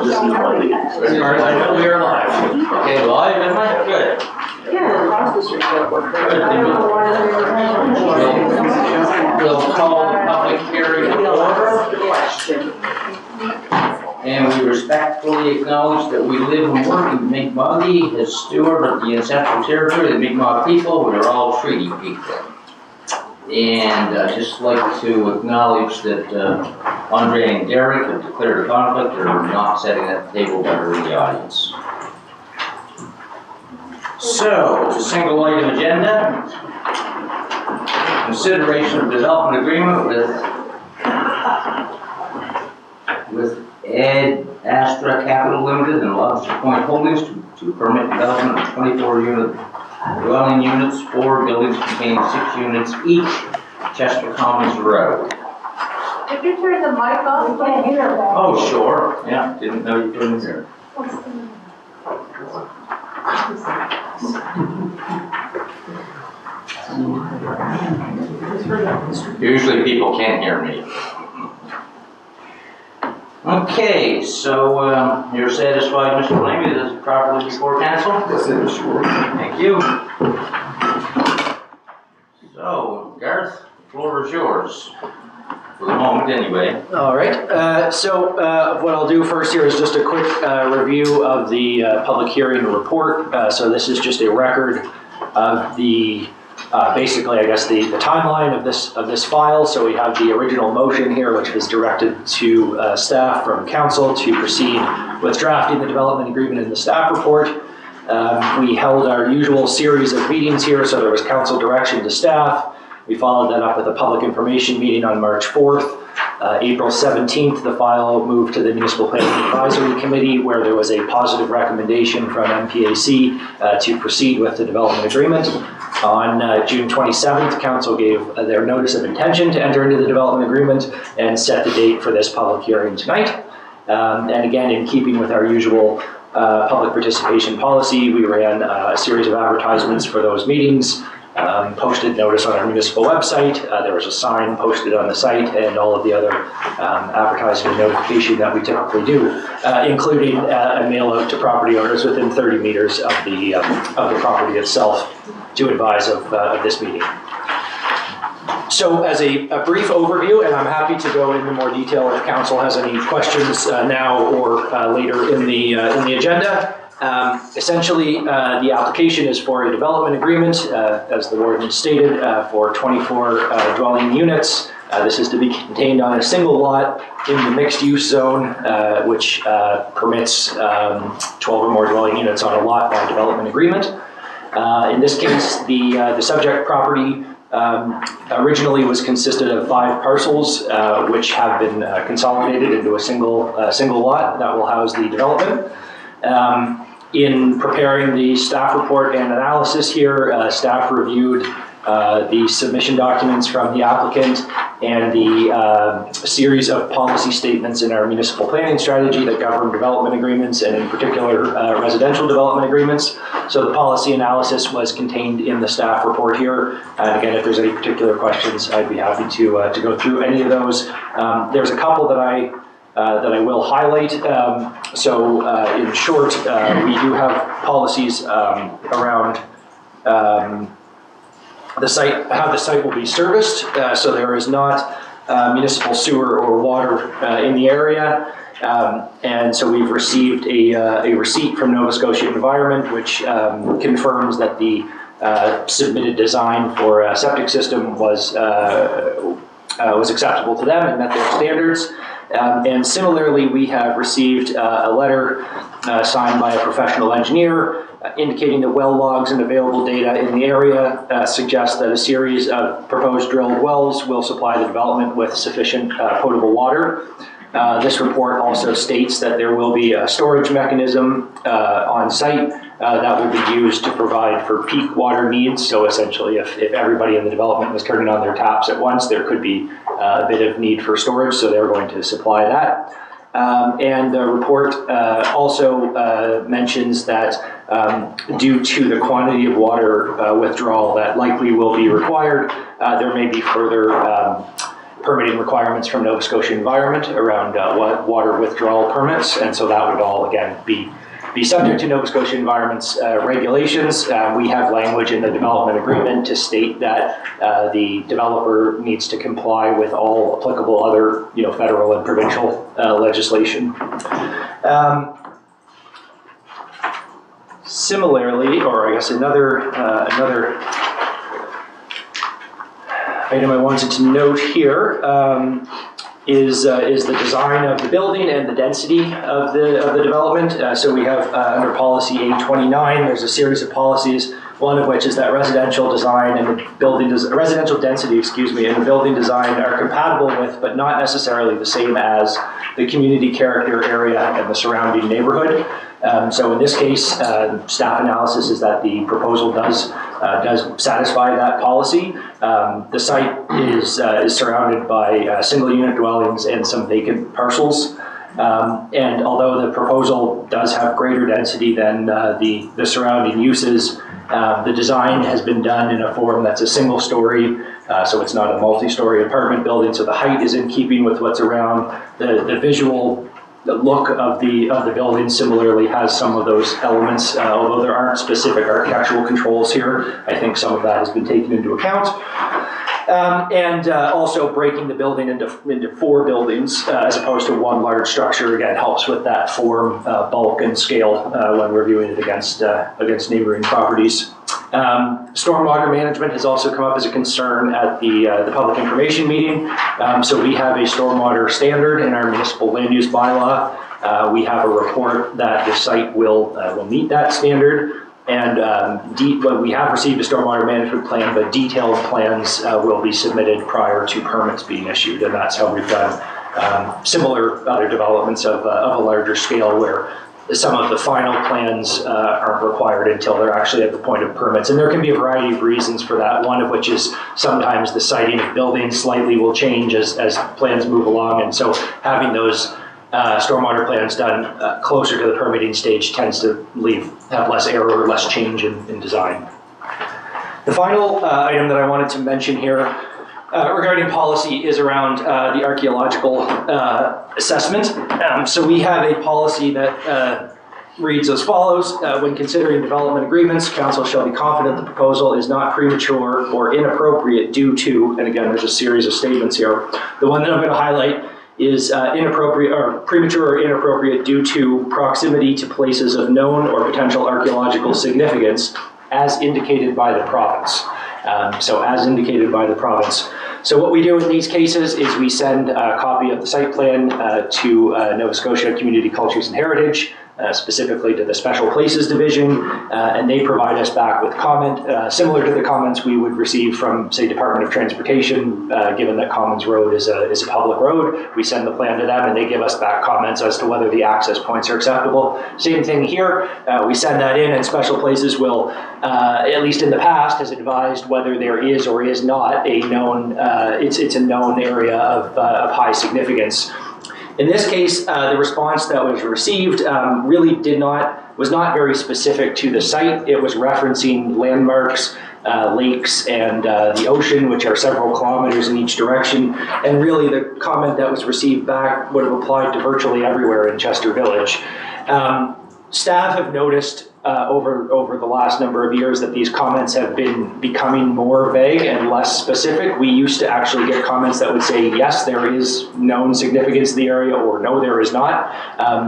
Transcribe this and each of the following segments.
This is Monday. As far as I know, we are live. Okay, live, am I? Good. Yeah, across the street. We'll call the public hearing to order. And we respectfully acknowledge that we live and work in Mi'kmaq as steward of the ancestral territory of the Mi'kmaq people. We are all treaty people. And I'd just like to acknowledge that Andre and Derek have declared a conflict. They're not sitting at the table, but are in the audience. So, it's a single item agenda. Consideration of development agreement with Ed Astra Capital Limited and Lobster Point Holdings to permit development of 24 dwelling units, 4 buildings containing 6 units each, Chester Commons Road. Did you turn the mic off? I can't hear that. Oh, sure. Yeah, didn't know you couldn't hear. Usually people can't hear me. Okay, so you're satisfied, Mr. Lamy, that it's properly before council? Yes, it is, sure. Thank you. So, Garth, the floor is yours. For the moment, anyway. All right. What I'll do first here is just a quick review of the public hearing report. So this is just a record of the basically, I guess, the timeline of this file. So we have the original motion here, which was directed to staff from council to proceed with drafting the development agreement in the staff report. We held our usual series of meetings here. So there was council direction to staff. We followed that up with a public information meeting on March 4th. April 17th, the file moved to the Municipal Planning Advisory Committee, where there was a positive recommendation from MPAC to proceed with the development agreement. On June 27th, Council gave their notice of intention to enter into the development agreement and set the date for this public hearing tonight. And again, in keeping with our usual public participation policy, we ran a series of advertisements for those meetings. Posted notice on our municipal website. There was a sign posted on the site and all of the other advertising and notification that we typically do, including a mail out to property owners within 30 meters of the property itself to advise of this meeting. So as a brief overview, and I'm happy to go into more detail if council has any questions now or later in the agenda. Essentially, the application is for a development agreement, as the warden stated, for 24 dwelling units. This is to be contained on a single lot in the mixed-use zone, which permits 12 or more dwelling units on a lot by development agreement. In this case, the subject property originally was consisted of 5 parcels, which have been consolidated into a single lot that will house the development. In preparing the staff report and analysis here, staff reviewed the submission documents from the applicant and the series of policy statements in our municipal planning strategy that govern development agreements and in particular residential development agreements. So the policy analysis was contained in the staff report here. And again, if there's any particular questions, I'd be happy to go through any of those. There's a couple that I will highlight. In short, we do have policies around the site, how the site will be serviced. So there is not municipal sewer or water in the area. And so we've received a receipt from Nova Scotia Environment, which confirms that the submitted design for a septic system was acceptable to them and met their standards. And similarly, we have received a letter signed by a professional engineer indicating that well logs and available data in the area suggest that a series of proposed drilled wells will supply the development with sufficient potable water. This report also states that there will be a storage mechanism on site that will be used to provide for peak water needs. So essentially, if everybody in the development was turning on their taps at once, there could be a bit of need for storage, so they're going to supply that. And the report also mentions that due to the quantity of water withdrawal that likely will be required, there may be further permitting requirements from Nova Scotia Environment around water withdrawal permits, and so that would all, again, be subject to Nova Scotia Environment's regulations. We have language in the development agreement to state that the developer needs to comply with all applicable other, federal and provincial legislation. Similarly, or I guess another item I wanted to note here is the design of the building and the density of the development. So we have under policy 829, there's a series of policies, one of which is that residential design and the residential density, and the building design are compatible with, but not necessarily the same as, the community character area and the surrounding neighborhood. So in this case, staff analysis is that the proposal does satisfy that policy. The site is surrounded by single unit dwellings and some vacant parcels. And although the proposal does have greater density than the surrounding uses, the design has been done in a form that's a single story, so it's not a multi-story apartment building, so the height is in keeping with what's around. The visual look of the building similarly has some of those elements, although there aren't specific architectural controls here. I think some of that has been taken into account. And also breaking the building into 4 buildings as opposed to one large structure, again, helps with that form, bulk, and scale when reviewing it against neighboring properties. Stormwater management has also come up as a concern at the public information meeting. So we have a stormwater standard in our municipal land use bylaw. We have a report that the site will meet that standard. And we have received a stormwater management plan, but detailed plans will be submitted prior to permits being issued. And that's how we've done similar other developments of a larger scale, where some of the final plans aren't required until they're actually at the point of permits. And there can be a variety of reasons for that, one of which is sometimes the siting of buildings slightly will change as plans move along. And so having those stormwater plans done closer to the permitting stage tends to have less error or less change in design. The final item that I wanted to mention here regarding policy is around the archaeological assessment. So we have a policy that reads as follows. When considering development agreements, council shall be confident the proposal is not premature or inappropriate due to, and again, there's a series of statements here. The one that I'm going to highlight is inappropriate or premature or inappropriate due to proximity to places of known or potential archaeological significance as indicated by the province. So as indicated by the province. So what we do in these cases is we send a copy of the site plan to Nova Scotia Community Cultures and Heritage, specifically to the Special Places Division, and they provide us back with comment, similar to the comments we would receive from, say, Department of Transportation, given that Commons Road is a public road. We send the plan to them and they give us back comments as to whether the access points are acceptable. Same thing here, we send that in and Special Places will, at least in the past, has advised whether there is or is not a known, it's a known area of high significance. In this case, the response that was received really was not very specific to the site. It was referencing landmarks, lakes, and the ocean, which are several kilometers in each direction. And really the comment that was received back would have applied to virtually everywhere in Chester Village. Staff have noticed over the last number of years that these comments have been becoming more vague and less specific. We used to actually get comments that would say, yes, there is known significance in the area, or no, there is not.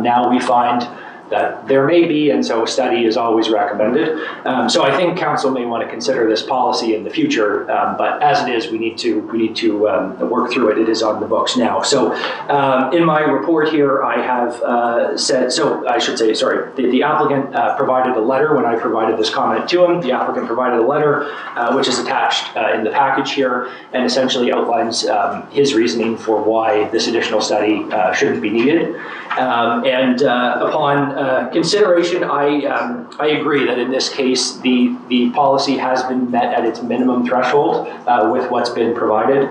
Now we find that there may be, and so a study is always recommended. So I think council may want to consider this policy in the future, but as it is, we need to work through it. It is on the books now. So in my report here, I have said, so I should say, sorry, the applicant provided a letter when I provided this comment to him. The applicant provided a letter, which is attached in the package here, and essentially outlines his reasoning for why this additional study shouldn't be needed. And upon consideration, I agree that in this case, the policy has been met at its minimum threshold with what's been provided.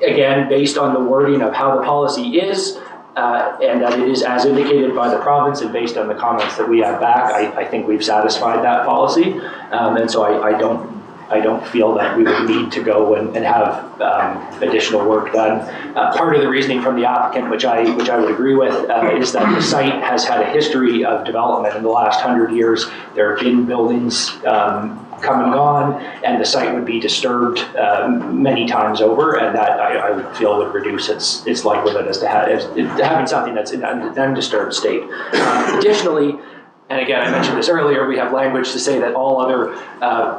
Again, based on the wording of how the policy is, and that it is as indicated by the province and based on the comments that we have back, I think we've satisfied that policy. And so I don't I don't feel that we would need to go and have additional work done. Part of the reasoning from the applicant, which I would agree with, is that the site has had a history of development in the last 100 years. There have been buildings come and gone, and the site would be disturbed many times over, and that I would feel would reduce its likelihood as having something that's in an undisturbed state. Additionally, and again, I mentioned this earlier, we have language to say that all other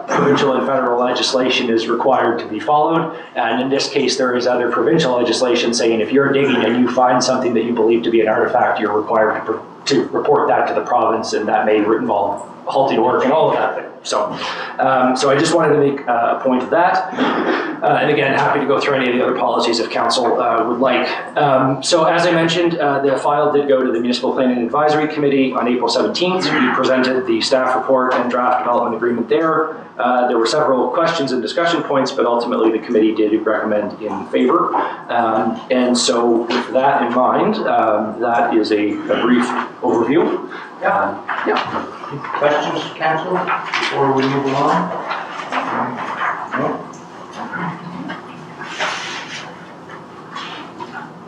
provincial and federal legislation is required to be followed. And in this case, there is other provincial legislation saying if you're digging and you find something that you believe to be an artifact, you're required to report that to the province, and that may involve halting work and all of that thing. So I just wanted to make a point of that. And again, happy to go through any of the other policies if council would like. So as I mentioned, the file did go to the Municipal Planning Advisory Committee on April 17th. We presented the staff report and draft development agreement there. There were several questions and discussion points, but ultimately the committee did recommend in favor. And so with that in mind, that is a brief overview. Questions, council, before we move along? No?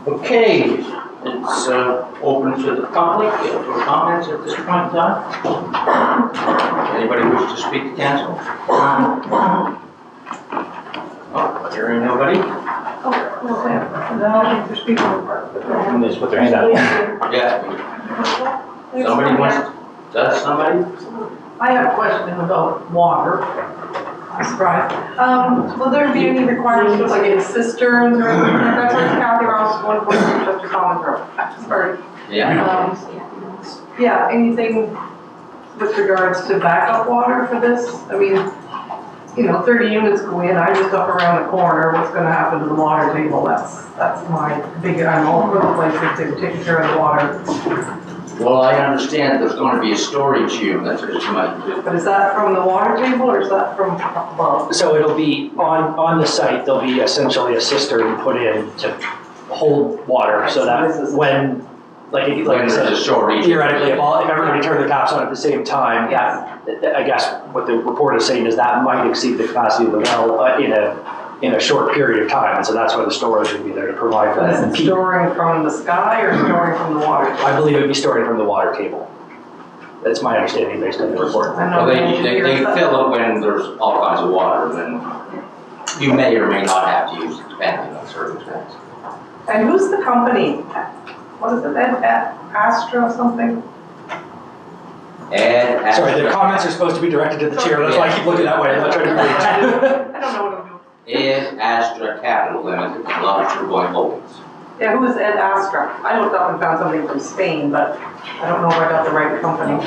Okay, it's open to the public for comments at this point in time. Anybody wish to speak to council? Oh, hearing nobody? That's what they're saying. Yeah. Somebody wants, does somebody? I have a question about water. I'm surprised. Will there be any requirements for like any cisterns or anything like that? That's Kathy Ross, 142 Chester Commons Road. Sorry. Yeah. Yeah, anything with regards to backup water for this? I mean, 30 units go in, I just up around the corner, what's gonna happen to the water table? That's my big, I'm all over the place if they're taking care of the water. Well, I understand there's going to be a storage unit, that's what you might do. But is that from the water table or is that from above? So it'll be on the site, there'll be essentially a cistern put in to hold water so that when, like I There's said, a storage. theoretically, if everybody turned the taps on at the same time, Yes. I guess what the report is saying is that might exceed the capacity of the well in a short period of time. And so that's why the storage would be there to provide for Is that. it storing from the sky or storing from the water? I believe it would be stored from the water table. That's my understanding based on the report. I Well, know they engineers- fill it when there's all kinds of water, then you may or may not have to use it depending on circumstances. And who's the company? What is it, Astra or something? And. Sorry, the comments are supposed to be directed to the chair. That's why I keep looking that way. I'm not trying to read. I don't know what I'm doing. Ed Astra Capital Limited, Lobster Boy Holdings. Yeah, who is Ed Astra? I looked up and found something from Spain, but I don't know if I got the right company.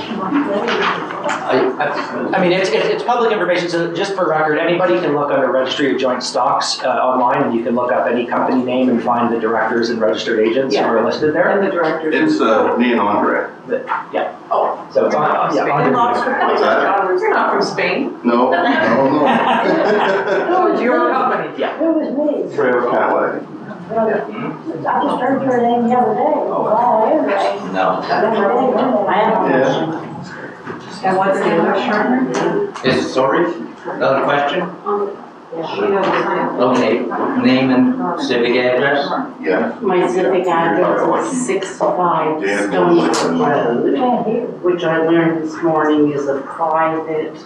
I mean, it's public information, so just for record, anybody can look under Registry of Joint Stocks online, and you can look up any company name and find the directors and registered agents who are listed there. And the directors. It's me and Andre. Oh. So it's on, Spain. on What's that? You're not from Spain? No. No, it's your company. It was me. Trail Cadillac. I just heard your name the other day. Wow, anyway. No. I have a Yeah. question. And what's the other Is, sorry, another question? Okay, name and civic address? Yeah. My civic address is 65 Dan Stone Road, which I learned this morning is a private,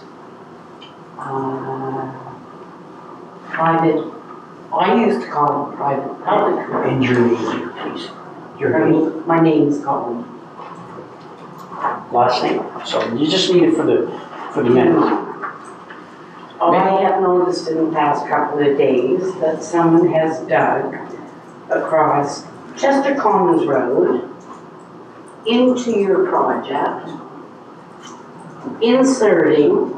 I used to call it private public road. And your name, please. Your name, My name's Colin. last name. So you just need it for the minutes. I have noticed in the past couple of days that someone has dug across Chester Commons Road into your project, inserting,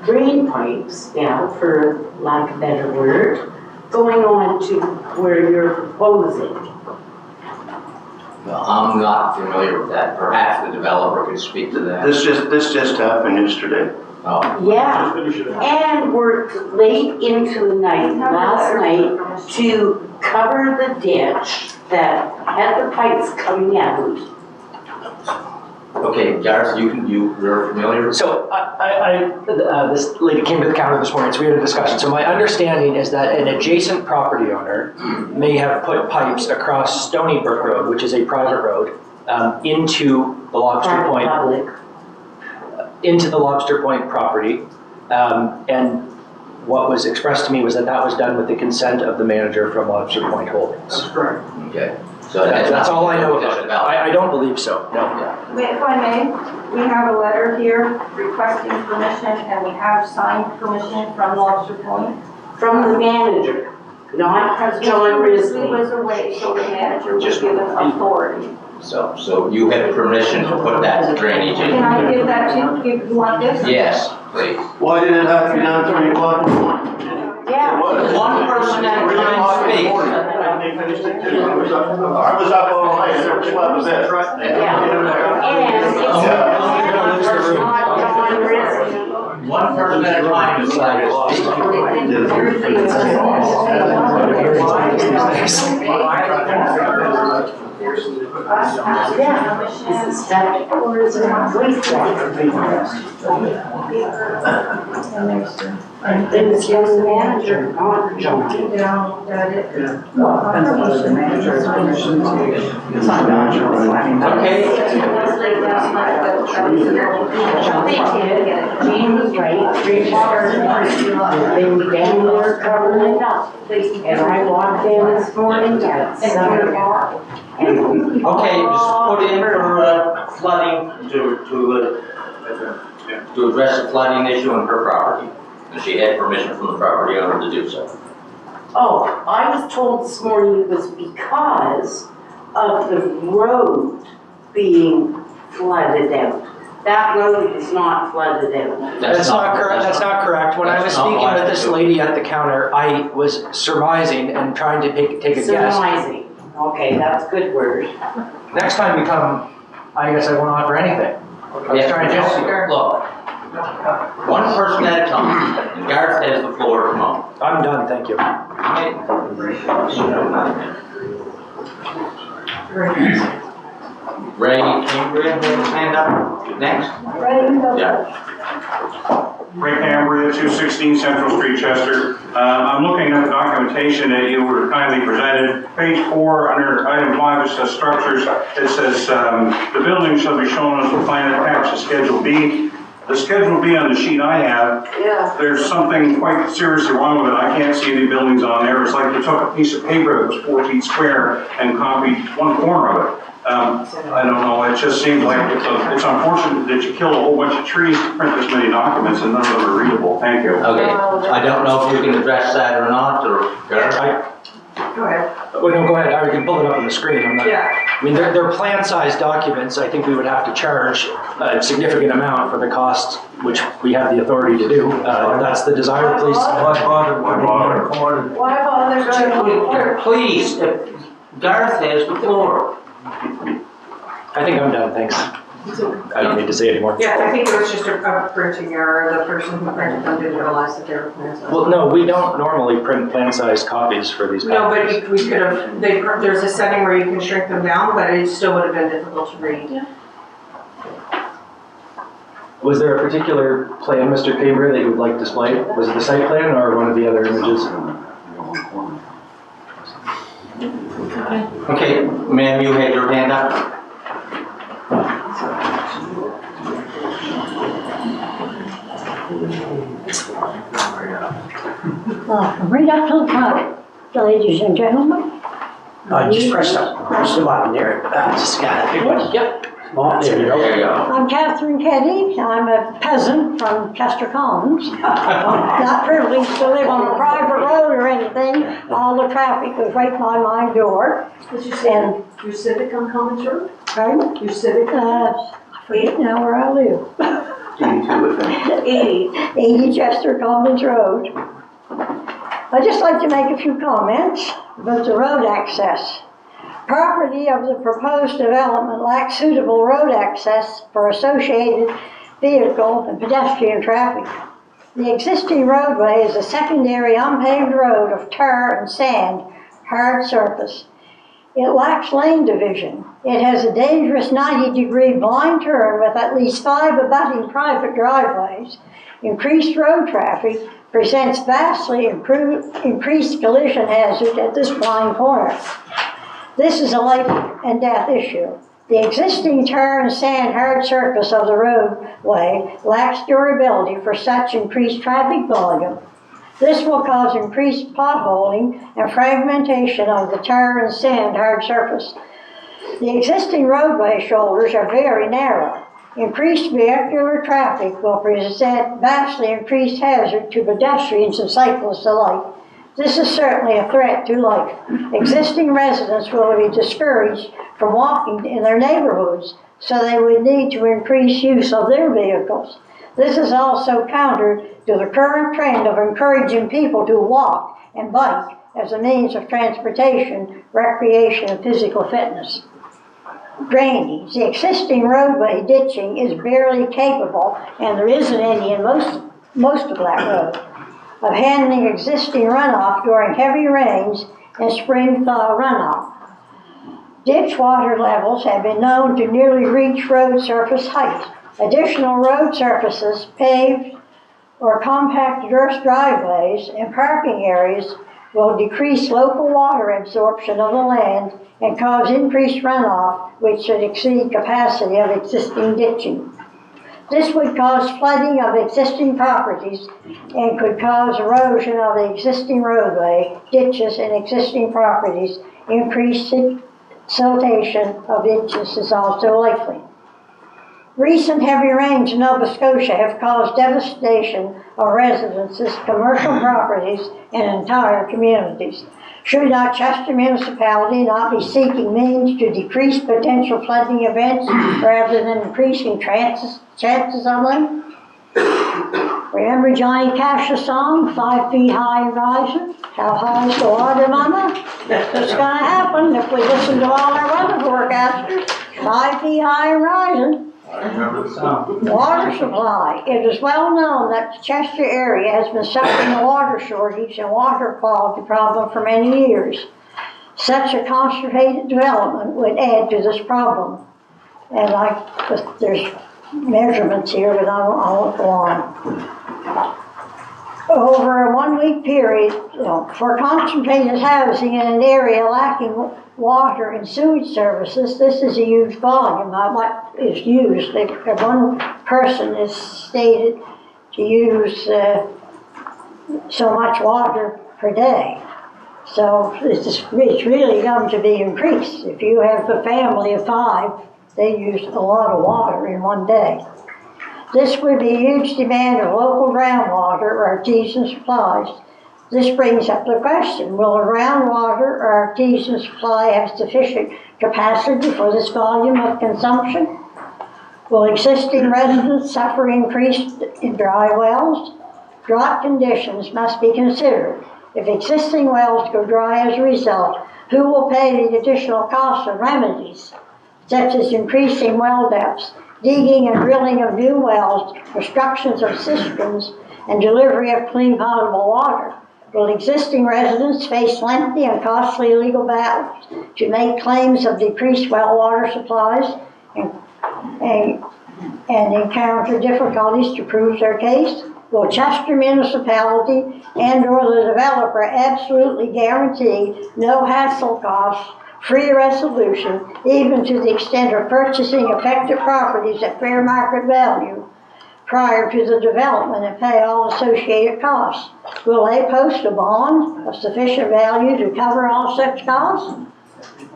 drain pipes, yeah, for lack of a better word, going on to where you're proposing. Well, I'm not familiar with that. Perhaps the developer could speak to that. This just happened yesterday. Oh, Yeah, and worked late into the night, last night, to cover the ditch that had the pipes coming out. Okay, Gareth, you're familiar? So this lady came to the counter this morning, so we had a discussion. So my understanding is that an adjacent property owner may have put pipes across Stony Brook Road, which is a private road, into the Lobster Point, Public. into the Lobster Point property. And what was expressed to me was that that was done with the consent of the manager from Lobster Point Holdings. correct. Okay. So that's That's all I know just about it. I don't believe so, no. If I may, we have a letter here requesting permission, and we have signed permission from Lobster Point. From the manager, not John He Risley. was away, so the manager was given authority. So you have permission to put that drainage in? Can I give that to you, if you want this? Yes, please. Why did it have to be done at 3 o'clock in the morning? Yeah. It was. One person at a 3 time o'clock in the speaks. morning. And they finished it too. I was up all night, I never slept a bit. Yeah. And it's not John Risley. One person at a time decided to speak. Yeah. Is it septic or is it wastewater? And it's from the manager, not John. Down, that it. They did, Jean was right, 3 hours, they were down there covering it up. And I walked in this morning at 7 o'clock. Okay, just put in for flooding to address the flooding issue on her property. And she had permission from the property owner to do so. Oh, I was told this morning it was because of the road being flooded out. That road is not flooded out. That's not correct, that's not correct. When I was That's not speaking what with I this do. lady at the counter, I was surmising and trying to take a guess. Surmising. Okay, that's a good word. Next time we come, I guess I won't offer anything. I was trying to help you. Look, one person at a time. And Gareth has the floor, come on. I'm done, thank you. Ray Cambria has his hand up next. Yeah. Ray Cambria, 216 Central Street, Chester. I'm looking at the documentation that you were kindly presented. Page 4, under item 5, it says structures. It says, the building shall be shown as the plan attached to Schedule B. The Schedule B on the sheet I have, there's something quite seriously wrong with it. I can't see any buildings on there. It's like you took a piece of paper that was 4 feet square and copied one corner of it. I don't know, it just seems like it's unfortunate that you killed a whole bunch of trees to print this many documents and none of them are readable. Thank you. Okay, I don't know if you can address that or not, or Gareth? Go ahead. Oh, no, go ahead, I can pull it up on the screen. I'm not. Yeah. I mean, they're plan-sized documents. I think we would have to charge a significant amount for the cost, which we have the authority to do. If that's the desire, please. Why bother going to court? Please, Gareth has the floor. I think I'm done, thanks. I don't need to say anymore. Yeah, I think it was just a printing error, the person who printed them didn't realize that they were plans. Well, no, we don't normally print plan-sized copies for these No, but copies. we could have, there's a setting where you can shrink them down, but it still would have been difficult to read. Was there a particular plan, Mr. Cambria, that you would like displayed? Was it the site plan or one of the other images? Okay, ma'am, you had your hand up. Right up to the top, ladies and gentlemen. Just press the button there. Just got it. Big one. Yep. Oh, there you go. There you go. I'm Catherine Keddy. I'm a peasant from Chester Commons. Not privileged to live on a private road or anything. All the traffic is right by my door. Did you say your Civic on Commons Road? Pardon? Your Civic? I forget now where I live. 80 Chester Commons Road. I'd just like to make a few comments about the road access. Property of the proposed development lacks suitable road access for associated vehicle and pedestrian traffic. The existing roadway is a secondary unpaved road of tar and sand, hard surface. It lacks lane division. It has a dangerous 90-degree blind turn with at least 5 abutting private driveways. Increased road traffic presents vastly increased collision hazard at this blind corner. This is a life and death issue. The existing tar and sand hard surface of the roadway lacks durability for such increased traffic volume. This will cause increased potholing and fragmentation of the tar and sand hard surface. The existing roadway shoulders are very narrow. Increased vehicular traffic will present vastly increased hazard to pedestrians and cyclists alike. This is certainly a threat to life. Existing residents will be discouraged from walking in their neighborhoods, so they would need to increase use of their vehicles. This is also counter to the current trend of encouraging people to walk and bike as a means of transportation, recreation, and physical fitness. Drainage. The existing roadway ditching is barely capable, and there isn't any in most of that road, of handling existing runoff during heavy rains and spring thaw runoff. Ditch water levels have been known to nearly reach road surface height. Additional road surfaces, paved or compact dirt driveways and parking areas will decrease local water absorption of the land and cause increased runoff, which should exceed capacity of existing ditching. This would cause flooding of existing properties and could cause erosion of the existing roadway, ditches, and existing properties. Increased siltation of ditches is also likely. Recent heavy rains in Nova Scotia have caused devastation of residences, commercial properties, and entire communities. Should not Chester Municipality not be seeking means to decrease potential flooding events rather than increasing chances of them? Remember Johnny Cash's song, 5 feet high and rising? How high is the water, mama? That's what's gonna happen if we listen to all our weather forecasters. 5 feet high and rising. I remember the song. Water supply. It is well known that the Chester area has been suffering a water shortage and water quality problem for many years. Such a concentrated development would add to this problem. And there's measurements here, but I won't go on. Over a 1-week period, for concentrated housing in an area lacking water and sewage services, this is a huge volume. What is used? One person is stated to use so much water per day. So it's really going to be increased. If you have a family of 5, they use a lot of water in one day. This would be a huge demand of local groundwater or artesian supplies. This brings up the question, will the groundwater or artesian supply have sufficient capacity for this volume of consumption? Will existing residents suffer increase in dry wells? Drought conditions must be considered. If existing wells go dry as a result, who will pay the additional costs of remedies, such as increasing well depths, digging and drilling of new wells, constructions of cisterns, and delivery of clean potable water? Will existing residents face lengthy and costly legal battles to make claims of decreased well water supplies and encounter difficulties to prove their case? Will Chester Municipality and/or the developer absolutely guarantee no hassle costs, free resolution, even to the extent of purchasing affected properties at fair market value prior to the development and pay all associated costs? Will they post a bond of sufficient value to cover all such costs?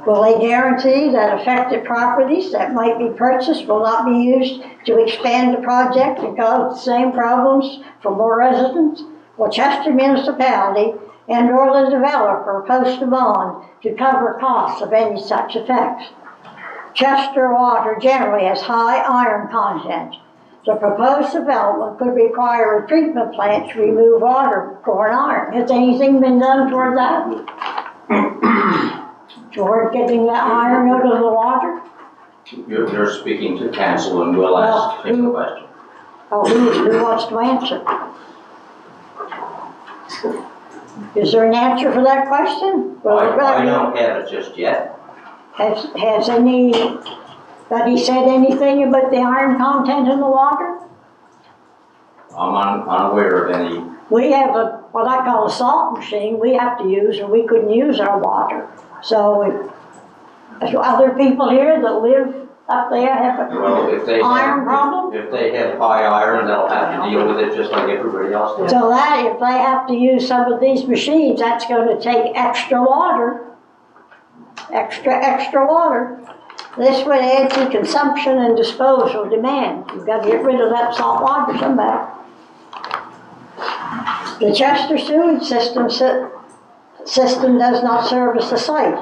Will they guarantee that affected properties that might be purchased will not be used to expand the project and cause the same problems for more residents? Will Chester Municipality and/or the developer post a bond to cover costs of any such effects? Chester water generally has high iron content. The proposed development could require a treatment plant to remove waterborne iron. Has anything been done toward that? Toward getting the iron out of the water? You're speaking to council and we'll ask the question. Oh, who wants to answer? Is there an answer for that question? I don't have it just yet. Has anybody said anything about the iron content in the water? I'm unaware of any. We have what I call a salt machine we have to use, or we couldn't use our water. So if other people here that live up there have Well, if they iron problem? If they have high iron, they'll have to deal with it just like everybody else does. So that, if they have to use some of these machines, that's gonna take extra water. Extra water. This would add to consumption and disposal demand. You've got to get rid of that salt water somehow. The Chester sewage system does not service the site.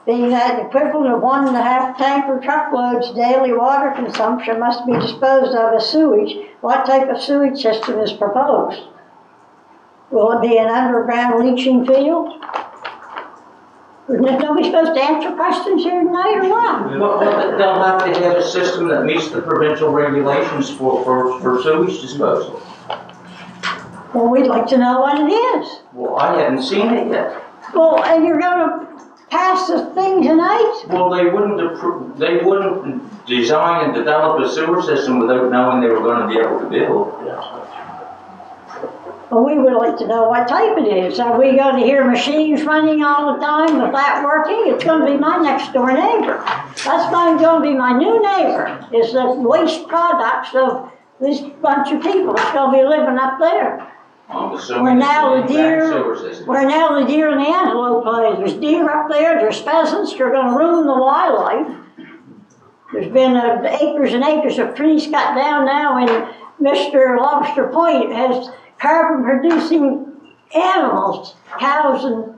Being that equivalent of 1.5 tanker truckloads daily water consumption must be disposed of as sewage, what type of sewage system is proposed? Will it be an underground leaching field? Isn't nobody supposed to answer questions here tonight or what? Well, they'll have to have a system that meets the provincial regulations for sewage disposal. Well, we'd like to know what it is. Well, I haven't seen it yet. Well, and you're gonna pass the thing tonight? Well, they wouldn't design and develop a sewer system without knowing they were gonna be able to build. Well, we would like to know what type it is. Are we going to hear machines running all the time with that working? It's going to be my next door neighbor. That's going to be my new neighbor, is the waste products of this bunch of people that's going to be living up there. I'm Where assuming it's now an the deer, exact sewer system. where now the deer and the antelope play. There's deer up there, there's pheasants, you're going to ruin the wildlife. There's been acres and acres of trees cut down now, and Mr. Lobster Point has carbon-producing animals, cows and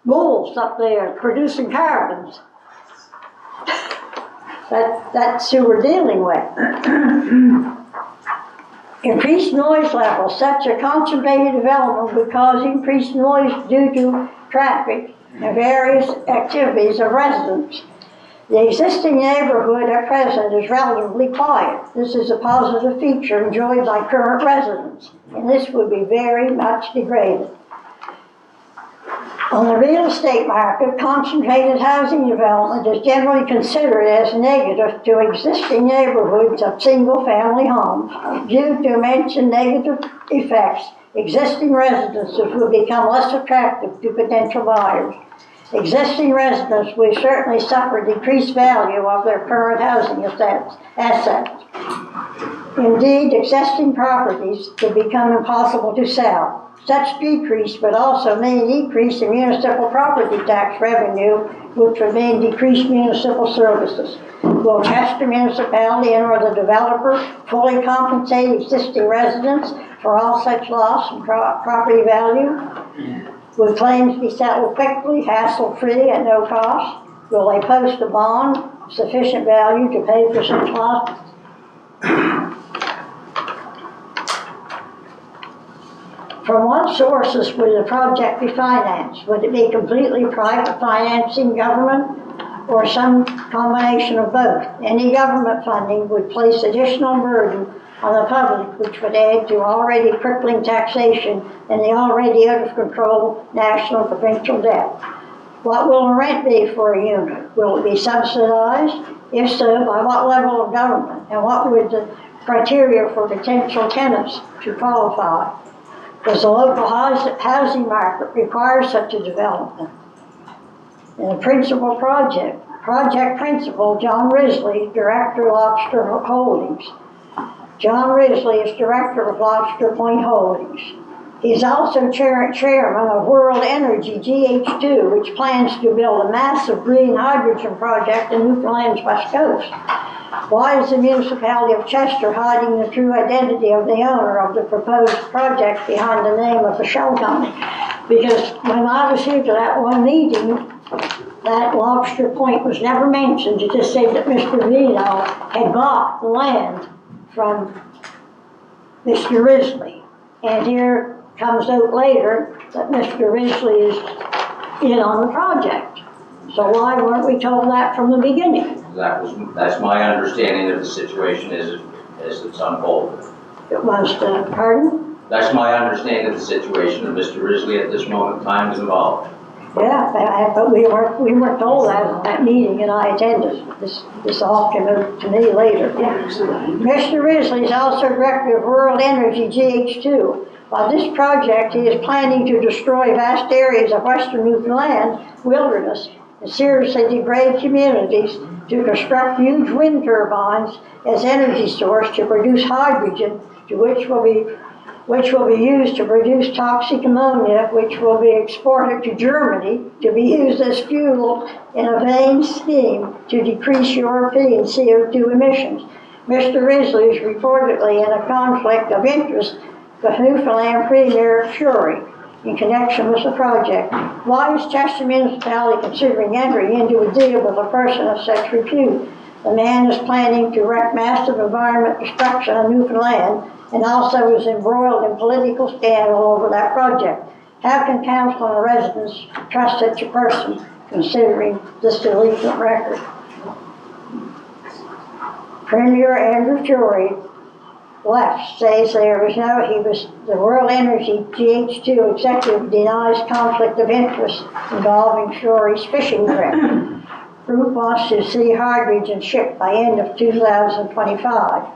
bulls up there producing carbons. That's who we're dealing with. Increased noise levels. Such a concentrated development would cause increased noise due to traffic and various activities of residents. The existing neighborhood at present is relatively quiet. This is a positive feature enjoyed by current residents, and this would be very much degraded. On the real estate market, concentrated housing development is generally considered as negative to existing neighborhoods of single-family homes. Due to mentioned negative effects, existing residences will become less attractive to potential buyers. Existing residents will certainly suffer decreased value of their current housing assets. Indeed, existing properties could become impossible to sell. Such decrease would also mean decrease in municipal property tax revenue, which would mean decreased municipal services. Will Chester Municipality and or the developer fully compensate existing residents for all such loss in property value? Will claims be settled quickly, hassle-free, at no cost? Will they post a bond of sufficient value to pay for such loss? From what sources would the project be financed? Would it be completely private financing, government, or some combination of both? Any government funding would place additional burden on the public, which would add to already crippling taxation and the already out of control national provincial debt. What will the rent be for a unit? Will it be subsidized? If so, by what level of government? And what would the criteria for potential tenants to qualify? Does the local housing market require such a development? In the principal project principal, John Risley, Director, Lobster Holdings. John Risley is Director of Lobster Point Holdings. He's also chairman of World Energy GH2, which plans to build a massive green hydrogen project in Newfoundland's west coast. Why is the municipality of Chester hiding the true identity of the owner of the proposed project behind the name of the shell company? Because when I was here to that one meeting, that Lobster Point was never mentioned. It just said that Mr. Vino had bought the land from Mr. Risley. And here comes out later that Mr. Risley is in on the project. So why weren't we told that from the beginning? That's my understanding of the situation as it's unfolded. It was, pardon? That's my understanding of the situation, that Mr. Risley at this moment in time is involved. Yeah, but we weren't told that at that meeting, and I attended. This all came out to me later. Mr. Risley is also Director of Rural Energy, GH2. By this project, he is planning to destroy vast areas of western Newfoundland wilderness and seriously degrade communities to construct huge wind turbines as energy source to produce hydrogen, which will be used to produce toxic ammonia, which will be exported to Germany to be used as fuel in a vain scheme to decrease European CO2 emissions. Mr. Risley is reportedly in a conflict of interest with Newfoundland Premier Fury in connection with the project. Why is Chester Municipality considering entering into a deal with a person of such repute? The man is planning to wreak massive environment destruction on Newfoundland and also is embroiled in political scandal over that project. How can council and residents trust such a person considering this delinquent record? Premier Andrew Fury left, says the World Energy GH2 executive denies conflict of interest involving Fury's fishing trip. Group wants to see hydrogen shipped by end of 2025.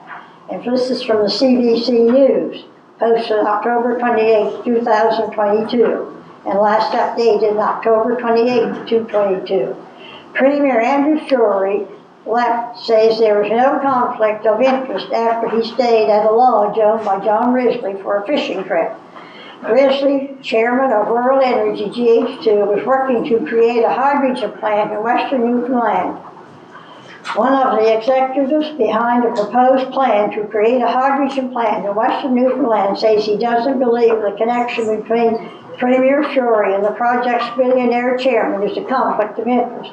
And this is from the CBC News, posted October 28, 2022, and last updated October 28, 2022. Premier Andrew Fury left, says there is no conflict of interest after he stayed at a lodge owned by John Risley for a fishing trip. Risley, chairman of Rural Energy GH2, was working to create a hydrogen plant in western Newfoundland. One of the executives behind a proposed plan to create a hydrogen plant in western Newfoundland says he doesn't believe the connection between Premier Fury and the project's billionaire chairman is a conflict of interest.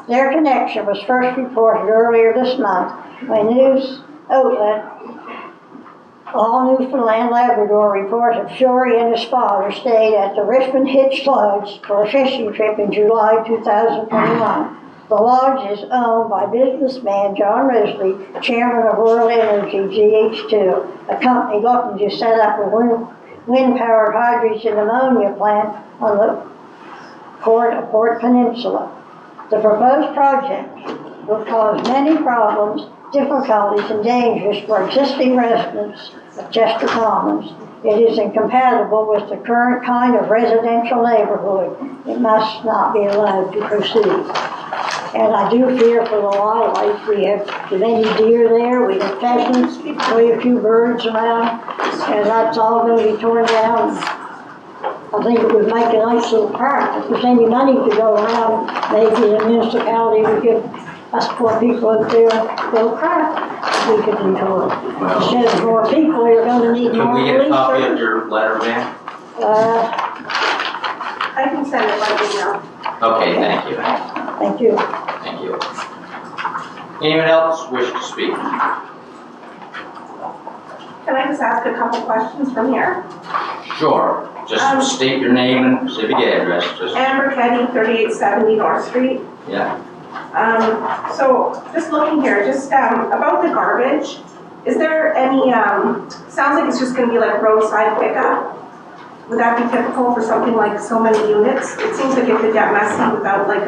Their connection was first reported earlier this month when news outlet All Newfoundland Labrador reported Fury and his father stayed at the Richmond Hitch Lodge for a fishing trip in July 2021. The lodge is owned by businessman John Risley, chairman of Rural Energy GH2, a company looking to set up a wind-powered hydrogen ammonia plant on the Port Peninsula. The proposed project will cause many problems, difficulties, and dangers for existing residents of Chester Commons. It is incompatible with the current kind of residential neighborhood. It must not be allowed to proceed. And I do fear for the wildlife. We have many deer there, we have pheasants, we have a few birds around, and that's all going to be torn down. I think it would make a nice little park. If there's any money to go around, maybe the municipality would give us poor people up there a little park we could enjoy. Instead of more people, you're going to need more Can we police. get a copy of your letter, ma'am? I can send it by email. Okay, thank you. Thank you. Thank you. Anyone else wish to speak? Can I just ask a couple questions from here? Sure. Just state your name and civic address. Just Amber Kenny, 3870 North Street. yeah. So just looking here, just about the garbage, is there any, sounds like it's just gonna be like roadside pickup. Would that be typical for something like so many units? It seems like it could get messy without like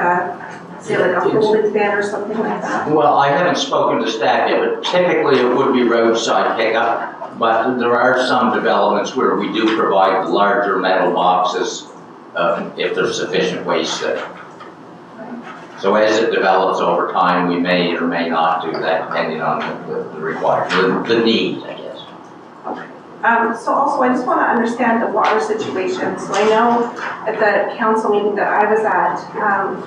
say like a holding bin or something like that. Well, I haven't spoken to staff yet, but typically it would be roadside pickup. But there are some developments where we do provide the larger metal boxes if there's sufficient waste there. So as it develops over time, we may or may not do that depending on the requirement, the need, I guess. So also, I just want to understand the water situation. So I know at the council meeting that I was at,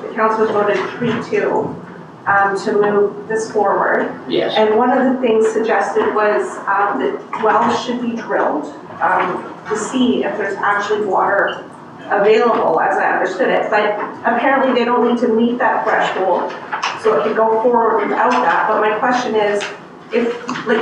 the council voted 3-2 to move this forward. Yes. And one of the things suggested was that wells should be drilled to see if there's actually water available, as I understood it. But apparently they don't need to meet that threshold, so it could go forward without that. But my question is,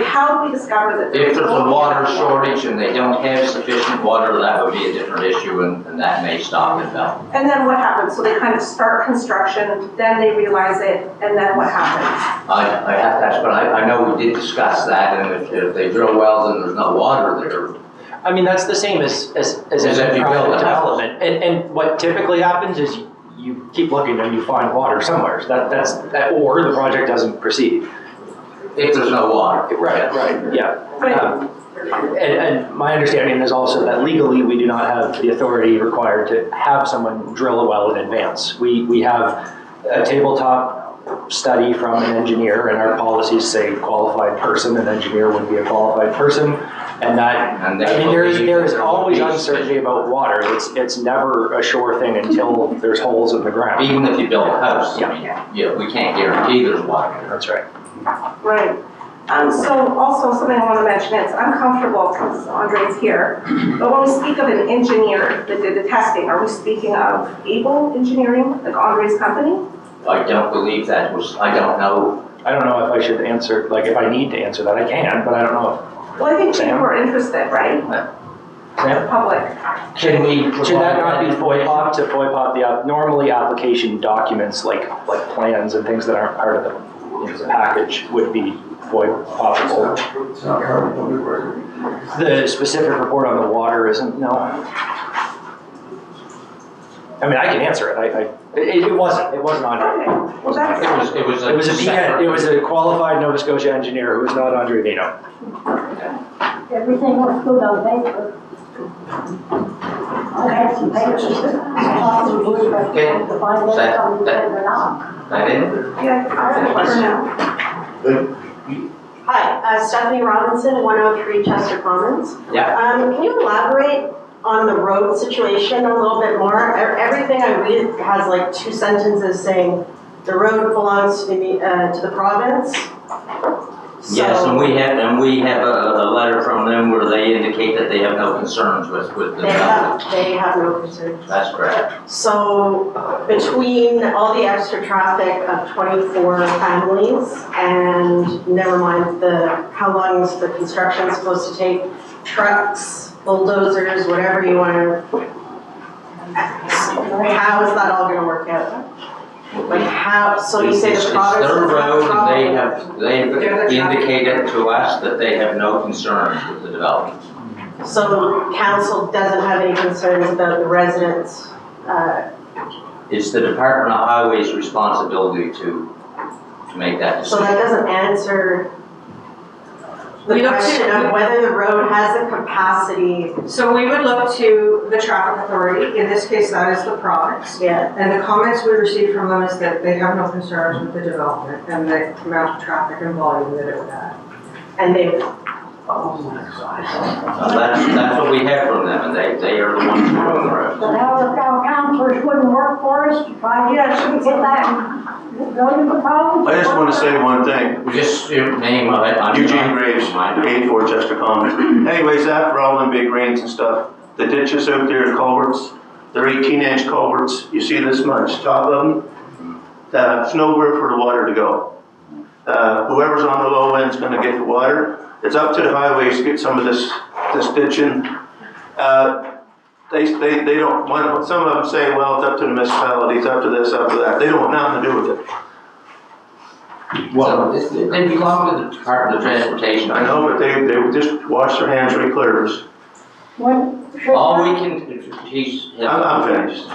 how do we discover that If there's a water shortage and they don't have sufficient water, that would be a different issue and that may stop development. And then what happens? So they kind of start construction, then they realize it, and then what happens? I know we did discuss that, and if they drill wells and there's no water there. I mean, that's the same as As if any you build private a house. development. And what typically happens is you keep looking and you find water somewhere. Or the project doesn't proceed. If there's no water. Right, yeah. And my understanding is also that legally, we do not have the authority required to have someone drill a well in advance. We have a tabletop study from an engineer, and our policies say qualified person. An engineer would be a qualified person. And there is always uncertainty about water. It's never a sure thing until there's holes in the ground. Even if you build a house, I mean, yeah, we can't guarantee there's water. That's right. Right. So also something I want to mention is I'm comfortable because Andre's here. But when we speak of an engineer that did the testing, are we speaking of Able Engineering, like Andre's company? I don't believe that was, I don't know. I don't know if I should answer, like if I need to answer that, I can, but I don't know. Well, I think Sam? people are interested, right? Sam? Public. Can we? Should that not be FOIPOP to FOIPOP? Normally application documents like plans and things that aren't part of the package would be FOIPOPable. The specific report on the water isn't, no. I mean, I can answer it. It wasn't on it. Okay. Well, that's. It was It was a qualified Nova Scotia engineer who was not Andre Vino. Everything looks good on paper. I had some papers. That it? Yeah, I have a question now. Hi, Stephanie Robinson, 103 Chester Commons. Yeah. Can you elaborate on the road situation a little bit more? Everything I read has like 2 sentences saying the road belongs to the province. Yes, and we have a letter from them where they indicate that they have no concerns with the development. They have no concerns. That's correct. So between all the extra traffic of 24 families and never mind how long is the construction supposed to take, trucks, bulldozers, whatever you want to, how is that all going to work out? Like how, so you say the province It's their is not road, and problem? they've indicated to us that they have no concerns with the development. So council doesn't have any concerns about the residents? It's the Department of Highways' responsibility to make that So decision. that doesn't answer the We look to- question of whether the road has the capacity. So we would look to the traffic authority, in this case, that is the province. Yeah. And the comments we received from them is that they have no concerns with the development and the amount of traffic and volume that it would add. And they've, That's what we have from them, and they are the ones who own the road. But our counselors wouldn't work for us to try to get that, go to the problem. I just want to say one thing. Just your name of it. Eugene Graves, 84 Chester Commons. Anyways, after all them big rains and stuff, the ditches out there, culverts, they're 18-inch culverts. You see this much, top of them. There's nowhere for the water to go. Whoever's on the low end's going to get the water. It's up to the highways to get some of this ditching. They don't want, some of them say, well, it's up to the municipalities, up to this, up to that. They don't want nothing to do with it. Well, they belong to the Department of Transportation. I know, but they just wash their hands right clear of us. All we can, I'm finished.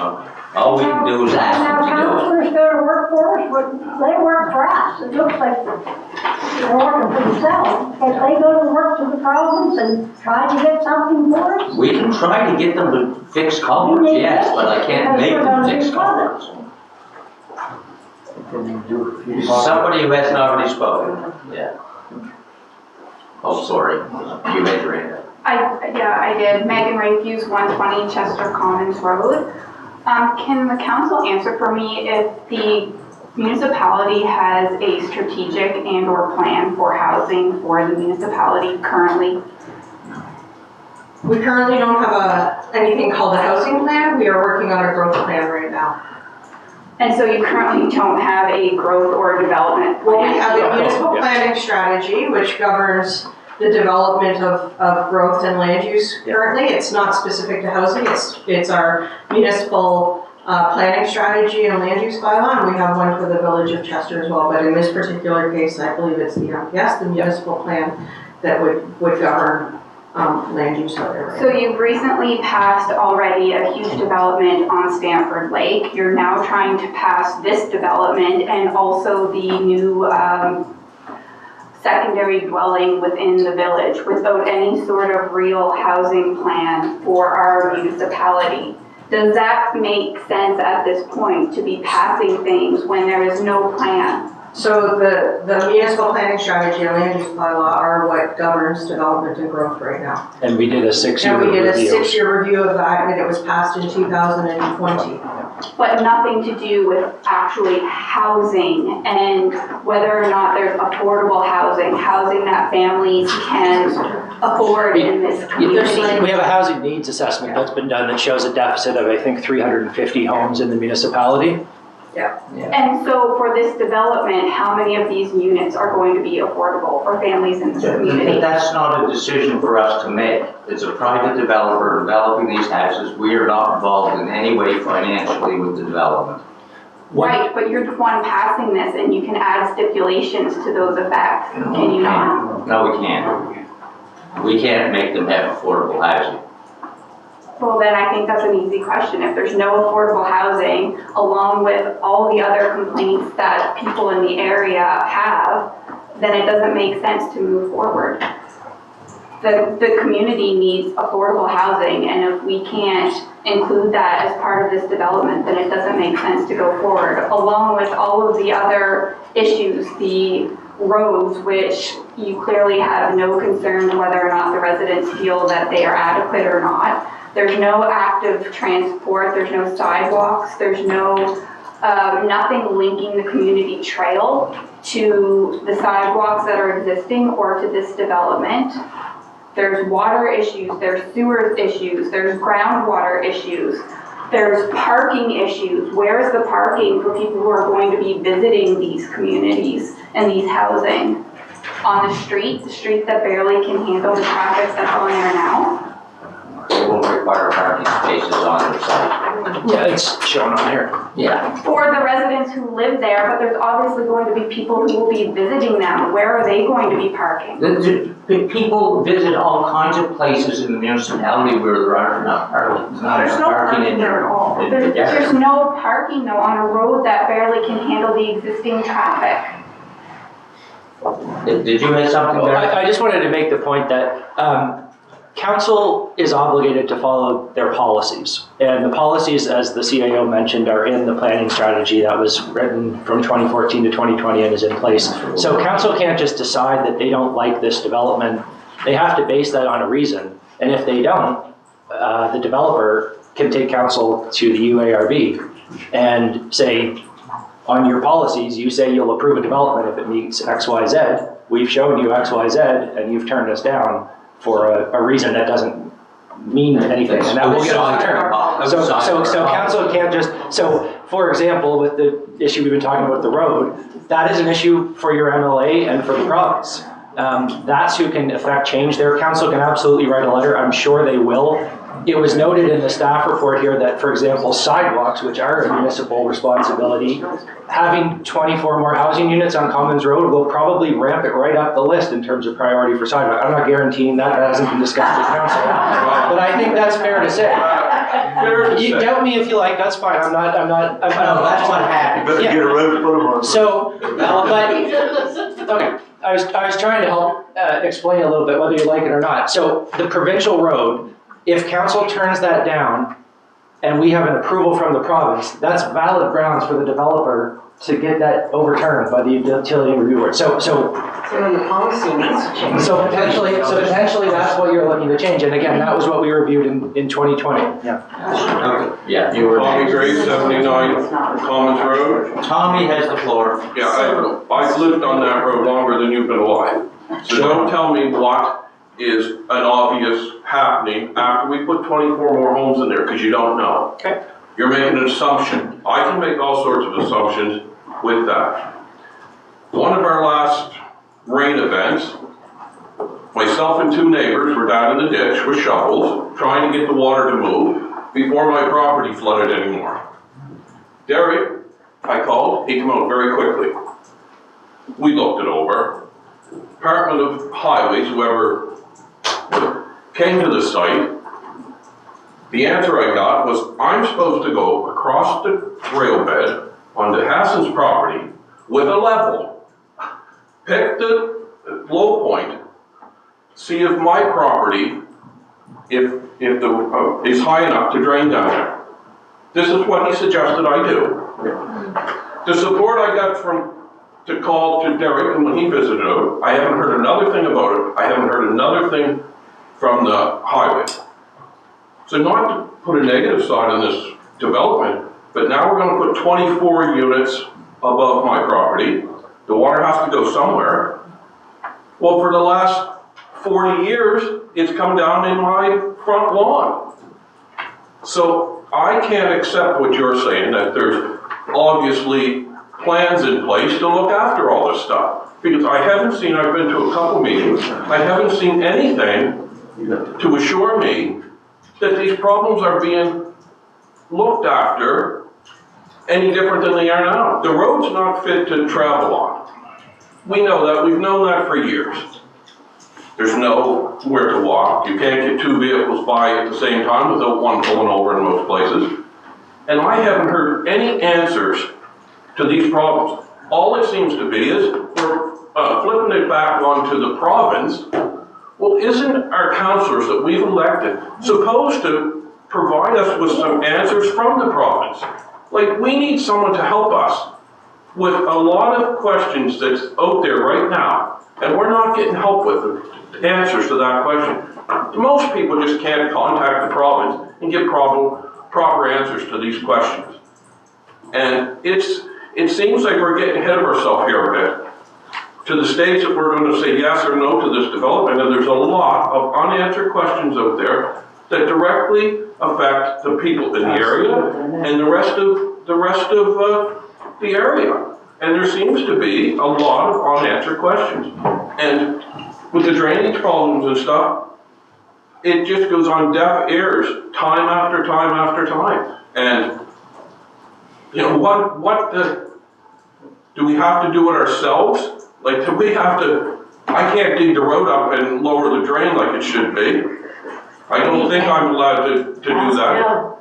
All we can do is ask them to do it. Counselors go to work for us, but they work for us. It looks like they're working for themselves. But they go to work to the province and try to get something for us. We can try to get them to fix culverts, yes, but I can't make them fix culverts. Somebody who hasn't already spoken, yeah. Oh, sorry, you made your hand up. I did. Megan Rayfuse, 120 Chester Commons Road. Can the council answer for me if the municipality has a strategic and/or plan for housing for the municipality currently? We currently don't have anything called a housing plan. We are working on a growth plan right now. And so you currently don't have a growth or development plan? Well, we have a municipal planning strategy which governs the development of growth and land use currently. It's not specific to housing, it's our municipal planning strategy and land use bylaw, and we have one for the village of Chester as well, but in this particular case, I believe it's the MPS, the municipal plan, that would govern land use out there right So now. you've recently passed already a huge development on Stanford Lake. You're now trying to pass this development and also the new secondary dwelling within the village without any sort of real housing plan for our municipality. Does that make sense at this point to be passing things when there is no plan? So the municipal planning strategy and land use bylaw are what governs development and growth right now. And we did a 6-year And we review. did a 6-year review of that, and it was passed in 2020. But nothing to do with actually housing and whether or not there's affordable housing that families can afford in this community. We have a housing needs assessment that's been done that shows a deficit of, I think, 350 homes in the municipality. And so for this development, how many of these units are going to be affordable for families in this community? That's not a decision for us to make. It's a private developer developing these houses. We are not involved in any way financially with the development. Right, but you're the one passing this and you can add stipulations to those effects, can you not? No, we can't. We can't make them have affordable housing. Well, then I think that's an easy question. If there's no affordable housing, along with all the other complaints that people in the area have, then it doesn't make sense to move forward. The community needs affordable housing, and if we can't include that as part of this development, then it doesn't make sense to go forward, along with all of the other issues, the roads, which you clearly have no concern whether or not the residents feel that they are adequate or not. There's no active transport, there's no sidewalks, there's no, nothing linking the community trail to the sidewalks that are existing or to this development. There's water issues, there's sewer issues, there's groundwater issues, there's parking issues. Where's the parking for people who are going to be visiting these communities and these housing? On the street that barely can handle the traffic that's on there now? They won't require parking spaces on their site. Yeah, it's shown on here. Yeah. For the residents who live there, but there's obviously going to be people who will be visiting them. Where are they going to be parking? People visit all kinds of places in the municipality where there are not parking. There's not There's enough no parking parking in there at all. in the There's no parking though on a road that barely can handle the existing traffic. Did you have something Well, there? I just wanted to make the point that council is obligated to follow their policies. And the policies, as the CAO mentioned, are in the planning strategy that was written from 2014 to 2020 and is in place. So council can't just decide that they don't like this development. They have to base that on a reason. And if they don't, the developer can take council to the UARB and say, on your policies, you say you'll approve a development if it meets X, Y, Z. We've shown you X, Y, Z, and you've turned us down for a reason that doesn't mean anything, and that will get overturned. So council can't just, so for example, with the issue we've been talking about, the road, that is an issue for your MLA and for the province. That's who can affect change there. Council can absolutely write a letter, I'm sure they will. It was noted in the staff report here that, for example, sidewalks, which are a municipal responsibility, having 24 more housing units on Commons Road will probably ramp it right up the list in terms of priority for sidewalk. I'm not guaranteeing that, that hasn't been discussed with council, but I think that's fair to say. You doubt me if you like, that's fine, I'm not. No, that's what happened. Better get a road to put them on. So, but, okay, I was trying to help explain a little bit whether you like it or not. So the provincial road, if council turns that down and we have an approval from the province, that's valid grounds for the developer to get that overturned by the utility review board. So the policy needs to change. So potentially that's what you're looking to change. And again, that was what we reviewed in 2020. Yeah. Okay, yeah, you were. Tommy Gray, 79 Commons Road. Tommy has the floor. Yeah, I've lived on that road longer than you've been alive. So don't tell me what is an obvious happening after we put 24 more homes in there, because you don't know. Okay. You're making an assumption. I can make all sorts of assumptions with that. One of our last rain events, myself and two neighbors were down in the ditch with shovels, trying to get the water to move before my property flooded anymore. Derek, I called, he came out very quickly. We looked it over. Department of Highways, whoever came to the site, the answer I got was, I'm supposed to go across the rail bed onto Hassan's property with a level, pick the low point, see if my property, if is high enough to drain down there. This is what he suggested I do. The support I got to call to Derek, and when he visited it, I haven't heard another thing about it. I haven't heard another thing from the highway. So not to put a negative side on this development, but now we're gonna put 24 units above my property. The water has to go somewhere. Well, for the last 40 years, it's come down in my front lawn. So I can't accept what you're saying, that there's obviously plans in place to look after all this stuff. Because I haven't seen, I've been to a couple meetings, I haven't seen anything to assure me that these problems are being looked after any different than they are now. The road's not fit to travel on. We know that, we've known that for years. There's nowhere to walk. You can't get two vehicles by at the same time without one pulling over in most places. And I haven't heard any answers to these problems. All it seems to be is we're flipping it back onto the province. Well, isn't our councillors that we've elected supposed to provide us with some answers from the province? Like, we need someone to help us with a lot of questions that's out there right now, and we're not getting help with answers to that question. Most people just can't contact the province and get proper answers to these questions. And it seems like we're getting ahead of ourselves here a bit, to the stage that we're going to say yes or no to this development, and there's a lot of unanswered questions out there that directly affect the people in the area and the rest of the area. And there seems to be a lot of unanswered questions. And with the drainage problems and stuff, it just goes on deaf ears time after time after time. And you know, do we have to do it ourselves? Like, do we have to, I can't dig the road up and lower the drain like it should be. I don't think I'm allowed to do that.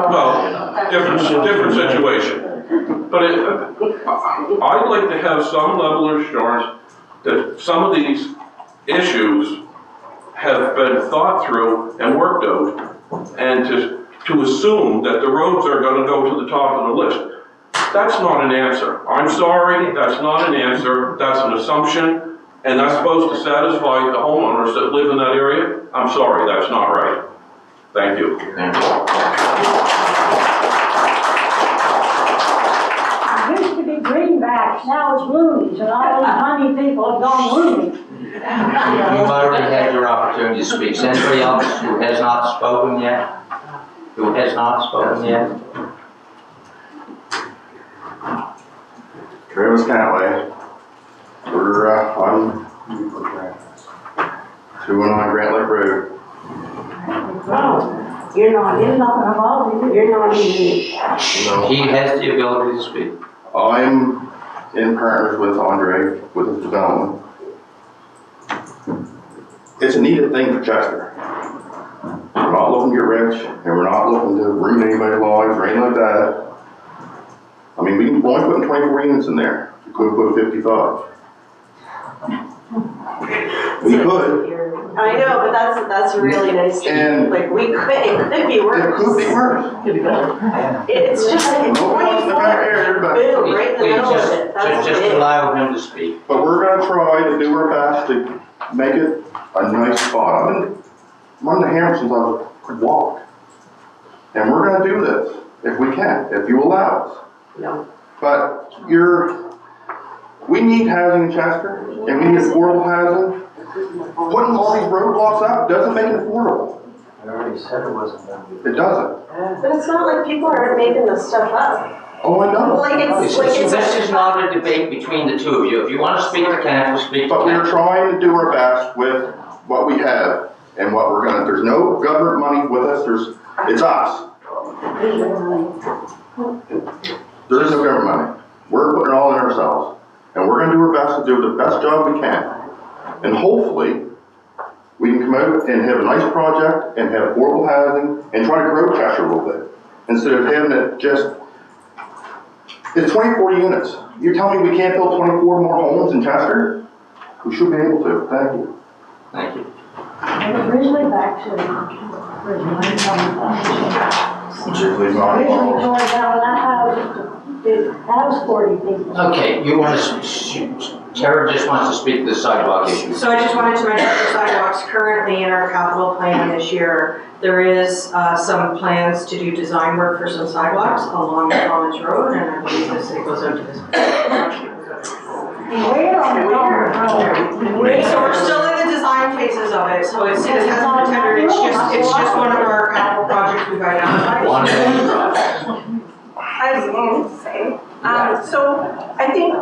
Well, different situation. But I'd like to have some level of assurance that some of these issues have been thought through and worked out, and to assume that the roads are going to go to the top of the list. That's not an answer. I'm sorry, that's not an answer. That's an assumption, and that's supposed to satisfy the homeowners that live in that area. I'm sorry, that's not right. Thank you. Thank you. It used to be greenbacks, now it's loonies, and all these honey people have gone loony. You've already had your opportunity to speak. Is anybody else who has not spoken yet? Who has not spoken yet? Travis Cantway. We're on 219 Grant Lake Road. Oh, you're not in, you're not in. No. He has the ability to speak. I'm in partners with Andre with his development. It's a needed thing for Chester. We're not looking to get rich, and we're not looking to ruin anybody's lives or anything like that. I mean, we're only putting 24 units in there. We could put 55. We could. I know, but that's really nice. And like, it could be worse. It could be worse. It's just like 24, boom, right in the middle of it. That's Just big. allow him to speak. But we're gonna try to do our best to make it a nice spot. I've been running the hammer since I could walk. And we're gonna do this, if we can, if you allow us. No. But we need housing in Chester, and we need affordable housing. Putting all these roadblocks up doesn't make it affordable. I already said it wasn't done. It doesn't. But it's not like people aren't making this stuff up. Oh, I know. Like, it's like it's. This is not a debate between the two of you. If you want to speak to council, speak to But we're council. trying to do our best with what we have and what we're gonna, there's no government money with us, it's us. There is no government money. We're putting it all in ourselves. And we're gonna do our best to do the best job we can. And hopefully, We can come out and have a nice project and have affordable housing and try to grow Chester a little bit. Instead of having it just, it's 24 units. You're telling me we can't build 24 more homes in Chester? We should be able to. Thank you. Thank you. Originally back to, originally going down that house, it has 40 people. Okay, you want to, Tara just wants to speak to the sidewalk issue. So I just wanted to mention for sidewalks, currently in our capital plan this year, there is some plans to do design work for some sidewalks along the Commons Road, and I believe this, it goes out to this. Where on the road? So we're still in the design phases of it, so it hasn't been tendered, it's just one of our capital projects we've identified. One of the projects. I was going to say, so I think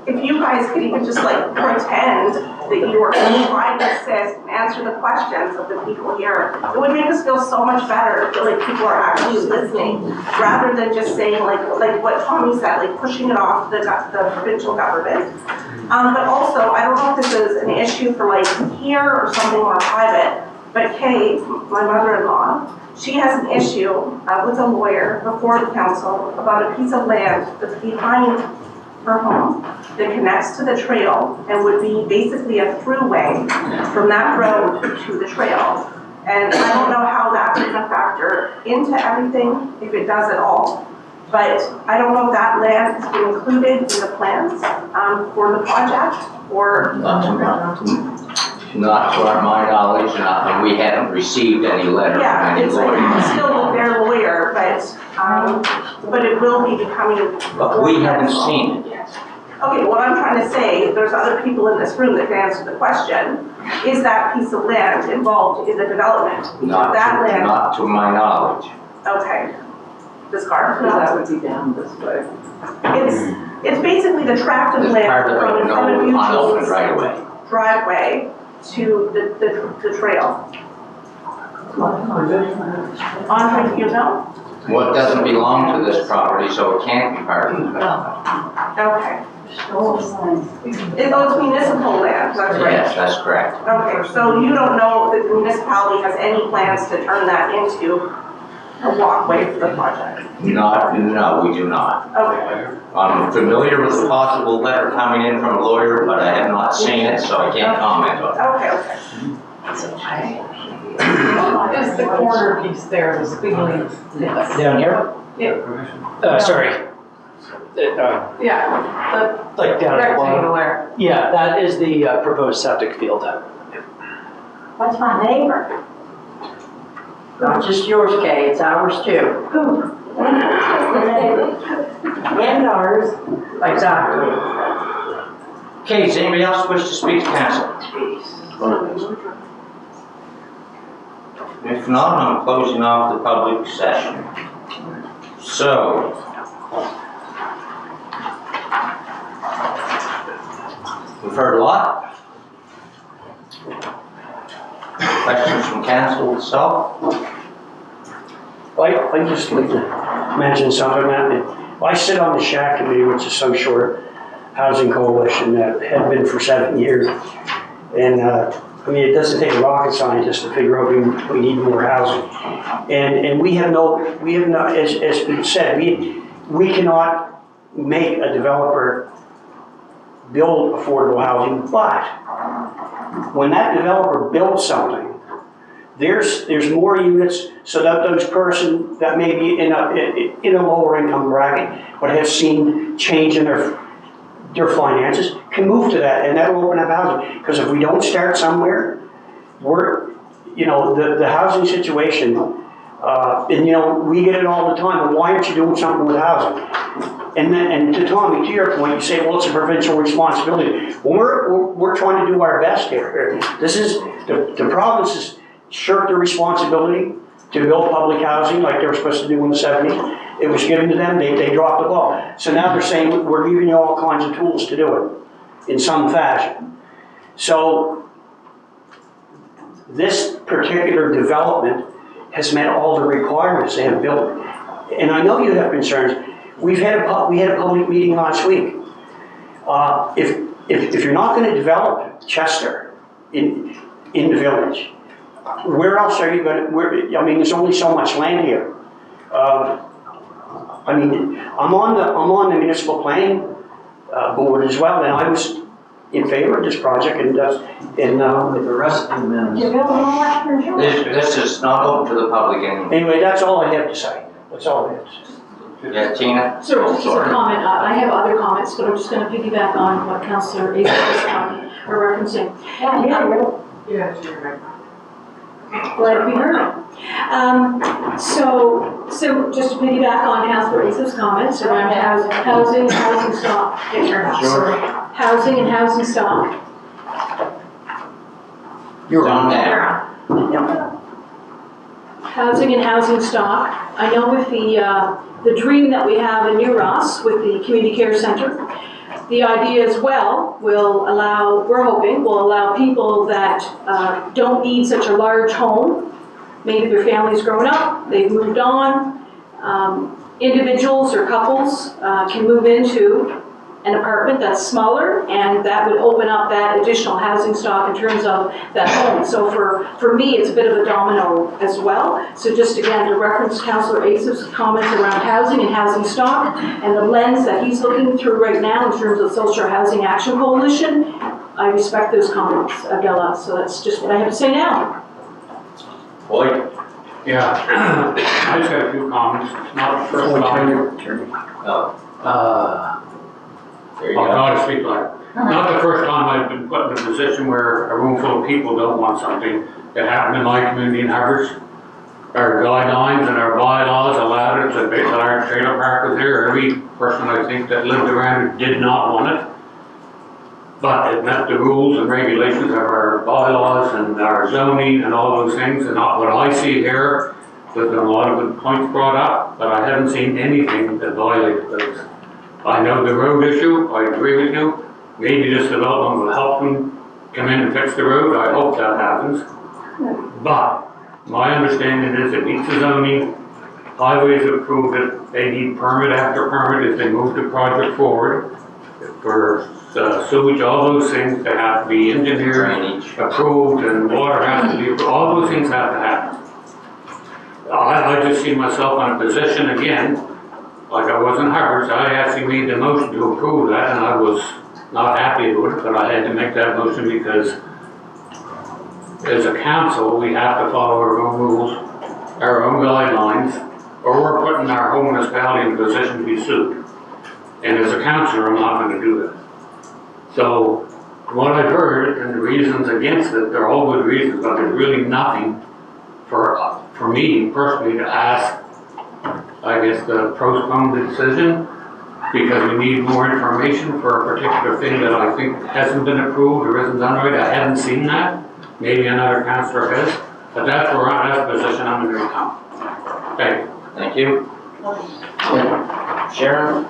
if you guys could even just like pretend that you were going to try to assist and answer the questions of the people here, it would make us feel so much better, feel like people are actually listening, rather than just saying like what Tommy said, like pushing it off the provincial government. But also, I don't know if this is an issue for like here or something more private, but Kay, my mother-in-law, she has an issue with a lawyer before the council about a piece of land that's behind her home that connects to the trail and would be basically a throughway from that road to the trail. And I don't know how that's gonna factor into everything, if it does at all. But I don't know if that land has been included in the plans for the project or. Not to my knowledge, and we haven't received any letter from Yeah, any it's lawyer. still their lawyer, but it will be becoming. But we haven't seen it. Okay, what I'm trying to say, there's other people in this room that can answer the question. Is that piece of land involved in the development? Not That land, not to my knowledge. okay. Discard? No. That would be down this way. It's basically the tract of It's land part of from the in front of unopened Eugene's right away. driveway to the trail. On, you know? What doesn't belong to this property, so it can't be part of the development. Okay. It's municipal land, that's right. Yes, that's correct. Okay, so you don't know that the municipality has any plans to turn that into a walkway for the project? No, we do not. Okay. I'm familiar with the possible letter coming in from a lawyer, but I have not seen it, so I can't comment on it. Okay. Is the corner piece there, the squiggly? Yes. Down here? Yeah. Sorry. Yeah, Like the down at the bottom. rectangle there. Yeah, that is the proposed septic field. What's my neighbor? Not just yours, Kay, it's ours too. Who? And ours. Exactly. Okay, does anybody else wish to speak to council? If not, I'm closing off the public session. So, we've heard a lot. Questions from council itself? I'd just like to mention something, Matt. I sit on the SHAC committee, which is South Shore Housing Coalition, that had been for 7 years. And I mean, it doesn't take a rocket scientist to figure out we need more housing. And we have no, as been said, we cannot make a developer build affordable housing, but when that developer builds something, there's more units so that those person that may be in a lower income bracket but have seen change in their finances can move to that, and that'll open up housing. Because if we don't start somewhere, the housing situation, and we get it all the time, and why aren't you doing something with housing? And to Tommy, to your point, you say, well, it's a provincial responsibility. Well, we're trying to do our best here. This is, the provinces shirked their responsibility to build public housing like they were supposed to do in the 70s. It was given to them, they dropped the ball. So now they're saying, we're giving you all kinds of tools to do it in some fashion. So this particular development has met all the requirements they have built. And I know you have concerns. We had a public meeting last week. If you're not going to develop Chester, in the village. Where else are you gonna, I mean, there's only so much land here. I mean, I'm on the municipal planning board as well, and I was in favor of this project, and With the rest of the minutes. You build more after George. This is not open to the public anymore. anyway, that's all I have to say. That's all I have to say. Yeah, Tina? Sir, just a comment, I have other comments, but I'm just gonna piggyback on what Councillor Asa was referencing. Yeah, Glad to be heard. So just to piggyback on Councillor Asa's comments around housing and housing stock. Housing and housing stock. You're on there. Housing and housing stock. I know with the dream that we have in New Ross with the community care center, the idea as well will allow, we're hoping, will allow people that don't need such a large home. Maybe their family's grown up, they've moved on. Individuals or couples can move into an apartment that's smaller, and that would open up that additional housing stock in terms of that home. So for me, it's a bit of a domino as well. So just again, to reference Councillor Asa's comments around housing and housing stock, and the lens that he's looking through right now in terms of Social Housing Action Coalition, I respect those comments, Adela. So that's just what I have to say now. Boyd? Yeah, I just got a few comments. It's not the first time. There you I'll go. try to speak like, not the first time I've been put in a position where a room full of people don't want something. It happened in my community in Hubbard's. Our guidelines and our bylaws allowed it, so basically our trailer park was there. Every person I think that lived around it did not want it. But it met the rules and regulations of our bylaws and our zoning and all those things. And not what I see here, there's been a lot of good points brought up, but I haven't seen anything that violated those. I know the road issue, I agree with you. Maybe this development will help them come in and fix the road, I hope that happens. But my understanding is it meets the zoning, highways approved it, they need permit after permit as they move the project forward. For sewage, all those things that have to be engineered, approved, and water has to be approved, all those things have to happen. I just see myself in a position again, like I was in Hubbard's, I actually made the motion to approve that, and I was not happy with it, but I had to make that motion because as a council, we have to follow our own rules, our own guidelines, or we're putting our whole municipality in a position to be sued. And as a councillor, I'm not going to do that. So what I've heard and the reasons against it, they're all good reasons, but there's really nothing for me personally to ask, I guess, to postpone the decision because we need more information for a particular thing that I think hasn't been approved or isn't done right. I haven't seen that. Maybe another councillor has, but that's where that's the position I'm going to become. Thank you. Thank you. Sharon?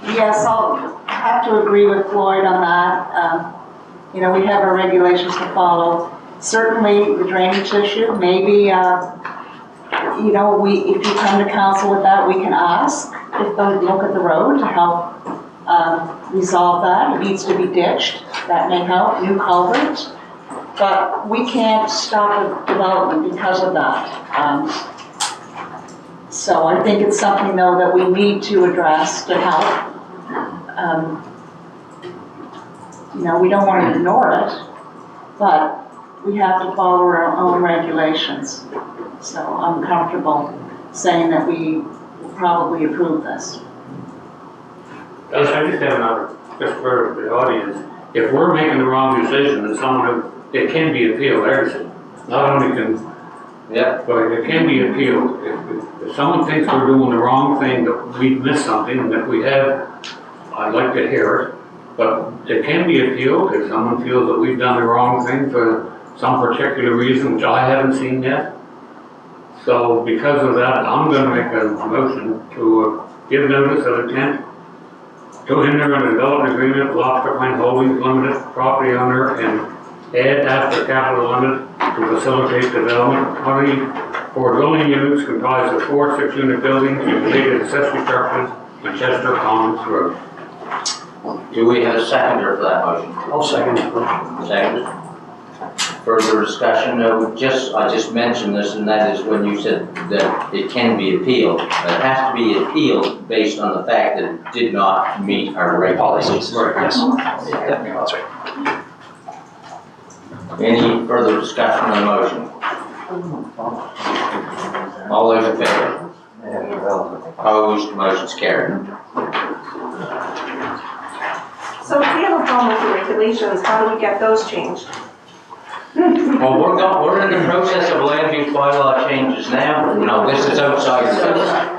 Yes, I'll have to agree with Floyd on that. You know, we have our regulations to follow. Certainly the drainage issue, maybe, you know, if you come to council with that, we can ask if they'll look at the road to help resolve that. It needs to be ditched. That may help, new culverts. But we can't stop the development because of that. So I think it's something, though, that we need to address to help. You know, we don't want to ignore it, but we have to follow our own regulations. So I'm comfortable saying that we will probably approve this. I just have another, just for the audience. If we're making the wrong decision, and someone, it can be appealed, everything. Not only can, but it can be appealed. If someone thinks we're doing the wrong thing, that we've missed something, and if we have, I'd like to hear it. But it can be appealed if someone feels that we've done the wrong thing for some particular reason, which I haven't seen yet. So because of that, I'm going to make a motion to give notice of intent to enter an development agreement with Lobster Plain Holdings Limited, property owner, and add after capital limit to facilitate development of 24 dwelling units comprised of 4 6-unit buildings and related accessory structures on Chester Commons Road. Do we have a seconder for that motion? I'll second the motion. Second. further discussion? No, I just mentioned this, and that is when you said that it can be appealed. It has to be appealed based on the fact that it did not meet our regulations. Policies, yes. Yeah, that's right. Any further discussion on the motion? All those in favor? Opposed, motion's carried. So if we have a problem with the regulations, how do we get those changed? Well, we're in the process of land use bylaw changes now. No, this is outside the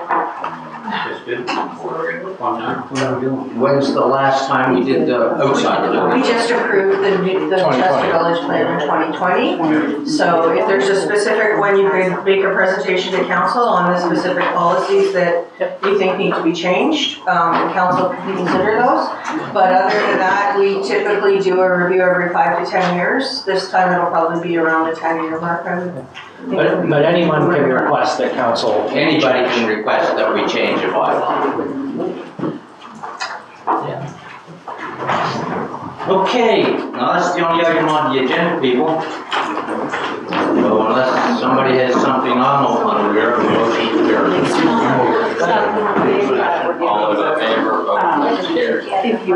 When's the last time we did the outside the We just approved the Chester Village Plan in 2020. So if there's a specific, when you could make a presentation to council on the specific policies that you think need to be changed, the council can consider those. But other than that, we typically do a review every 5 to 10 years. This time it'll probably be around the 10-year mark, I would think. But anyone can request that council. Anybody can request that we change a bylaw. Yeah. Okay, now that's the only item on the agenda, people. So unless somebody has something on the rear, motion to adjourn. All those in favor, vote. Motion carries. If you